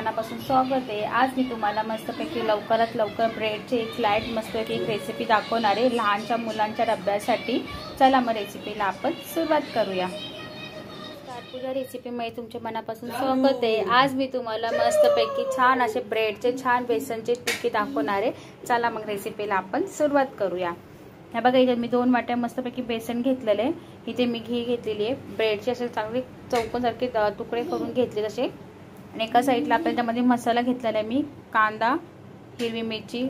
मनापासून स्वागत आहे। आज मी तुम्हाला मस्तपैकी लवकरात लवकर ब्रेडची एक फ्लॅट मस्तपैकी एक रेसिपी दाखवणार आहे लहानच्या मुलांच्या डब्यासाठी। चला मग रेसिपीला आपण सुरुवात करूया। पूजा रेसिपीमध्ये तुमच्या मनापासून स्वागत आहे। आज मी तुम्हाला मस्तपैकी छान असे ब्रेडचे छान बेसनचे टिक्की दाखवणार आहे। चला मग रेसिपीला आपण सुरुवात करूया। हे बघा इथे मी 2 वाट्या मस्तपैकी बेसन घेतलेले आहे। इथे मी घी घेतलेली आहे। ब्रेडचे असे चांगले चौकोनसारखे तुकडे करून घेतले तसे। आणि एका साईडला आपल्याला त्यामध्ये मसाला घेतलेला आहे मी कांदा, हिरवी मिरची,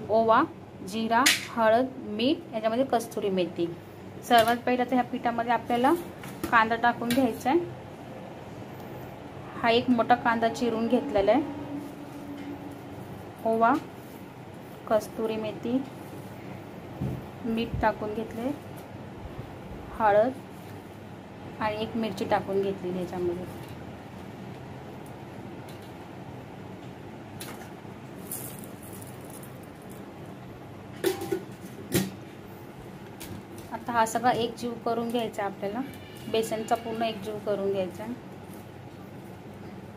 ओवा, जिरा, हळद, मीठ, याच्यामध्ये कस्तुरी मेथी। सर्वात पहिला तर ह्या पिठामध्ये आपल्याला कांदा टाकून घ्यायचा आहे। हा एक मोठा कांदा चिरून घेतलेला आहे। ओवा, कस्तुरी मेथी, मीठ टाकून घेतले, हळद आणि एक मिरची टाकून घेतली याच्यामध्ये। आता हा सगळा एकजीव करून घ्यायचा आपल्याला। बेसनचा पूर्ण एकजीव करून घ्यायचा।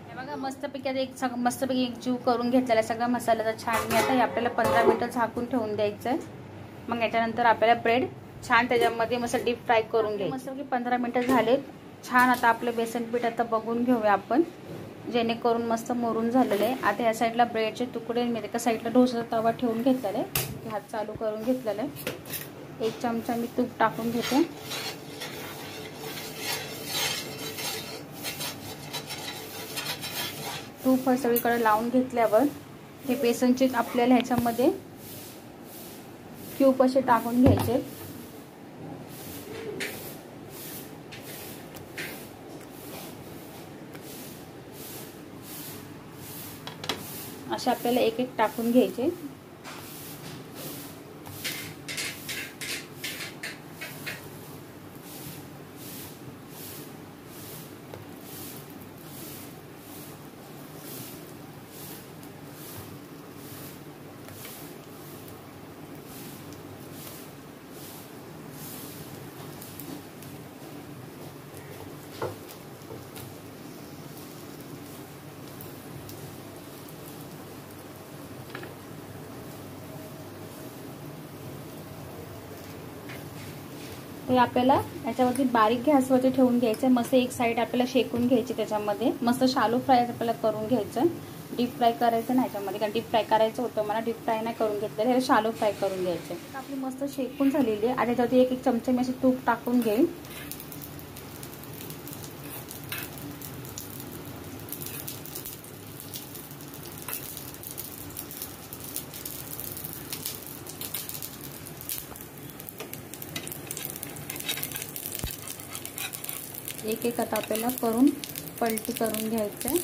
हे बघा मस्तपैकी आता मस्तपैकी एकजीव करून घेतलेला सगळा मसाल्याचा छान। मी आता हे आपल्याला 15 मिनिटं झाकून ठेवून द्यायचं आहे। मग याच्यानंतर आपल्याला ब्रेड छान त्याच्यामध्ये मस्त डीप फ्राय करून घ्यायचं। मस्तपैकी 15 मिनिटं झाले छान। आता आपलं बेसन पीठ आता बघून घेऊया आपण, जेणेकरून मस्त मुरून झालेलं आहे। आता या साईडला ब्रेडचे तुकडे मी एका साईडला डोसाचा तवा ठेवून घेतलेला आहे। हात चालू करून घेतलेला आहे। 1 चमचा मी तूप टाकून घेते। तूप सगळीकडे लावून घेतल्यावर हे बेसनचे आपल्याला ह्याच्यामध्ये क्यूब असे टाकून घ्यायचे। असे आपल्याला एक एक टाकून घ्यायचे। ते आपल्याला याच्यावरती बारीक गॅसवरती ठेवून घ्यायचं। मस्त एक साईड आपल्याला शेकून घ्यायची, त्याच्यामध्ये मस्त शालो फ्राय आपल्याला करून घ्यायचं। डीप फ्राय करायचं नाही याच्यामध्ये, कारण डीप फ्राय करायचं होतं मला, डीप फ्राय नाही करून घेतलेलं, हे शालो फ्राय करून घ्यायचं। आपली मस्त शेकून झालेली आहे। आता त्याच्यावरती 1 चमचा मी असे तूप टाकून घेईन। एक एक आता आपल्याला करून पलटी करून घ्यायचं।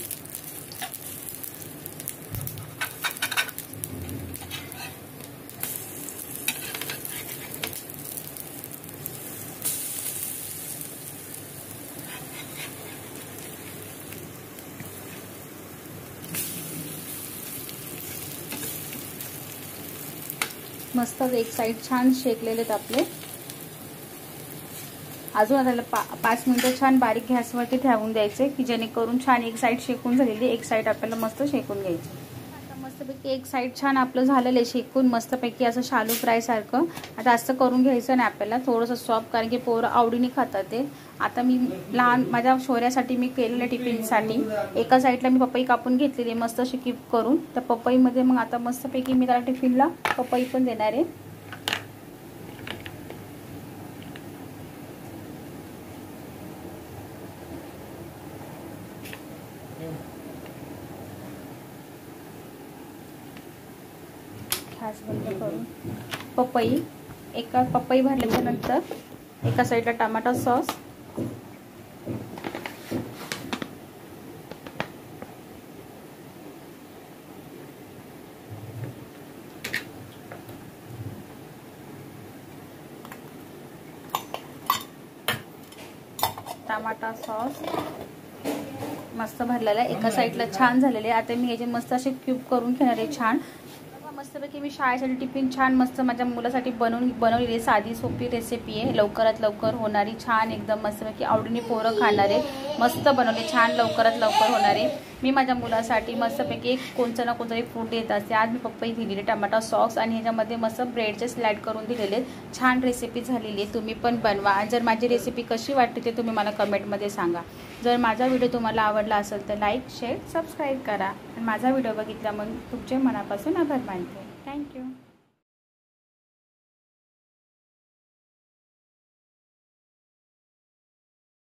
मस्त एक साइड छान शेकलेले आहेत आपले। अजून आता 5 मिनिटं छान बारीक गॅसवरती ठेवून द्यायचे, की जेणेकरून छान एक साइड शेकून झालेली, एक साइड आपल्याला मस्त शेकून घ्यायची। आता मस्तपैकी एक साइड छान आपलं झालेलं आहे शेकून, मस्तपैकी असं शालो फ्राय सारखं। आता असं करून घ्यायचं नाही आपल्याला, थोडंसं सॉफ्ट, कारण की पोरं आवडीने खातात ते। आता मी लहान माझ्या शौर्यासाठी मी केलेल्या टिफिनसाठी एका साईडला मी पपई कापून घेतलेली मस्त अशी कीप करून। त्या पपईमध्ये मग आता मस्तपैकी मी त्याला टिफिनला पपई पण देणार आहे। गॅस बंद करून पपई एका पपई भरल्याच्या नंतर एका साईडला टमाटा सॉस, टमाटा सॉस मस्त भरलेला आहे। एका साईडला छान झालेले। आता मी याचे मस्त असे क्यूब करून घेणार आहे छान। मस्तपैकी मी शाळेसाठी टिफिन छान मस्त माझ्या मुलासाठी बनवलेली साधी सोपी रेसिपी आहे, लवकरात लवकर होणारी, छान एकदम मस्तपैकी आवडीने पोरं खाणारे, मस्त बनवले, छान लवकरात लवकर होणारे। मी माझ्या मुलासाठी मस्तपैकी एक कोणतं ना कोणतं एक फ्रूट देत असते. आज मी पपई दिलेली, टमाटा सॉस आणि ह्याच्यामध्ये मस्त ब्रेडचे स्लाइड करून दिलेले. छान रेसिपी झालेली आहे, तुम्ही पण बनवा. जर माझी रेसिपी कशी वाटते ते तुम्ही मला कमेंटमध्ये सांगा. जर माझा व्हिडिओ तुम्हाला आवडला असेल तर लाईक, शेअर, सबस्क्राईब करा आणि माझा व्हिडिओ बघितला म्हणून तुमचे मनापासून आभार मानते. थँक्यू.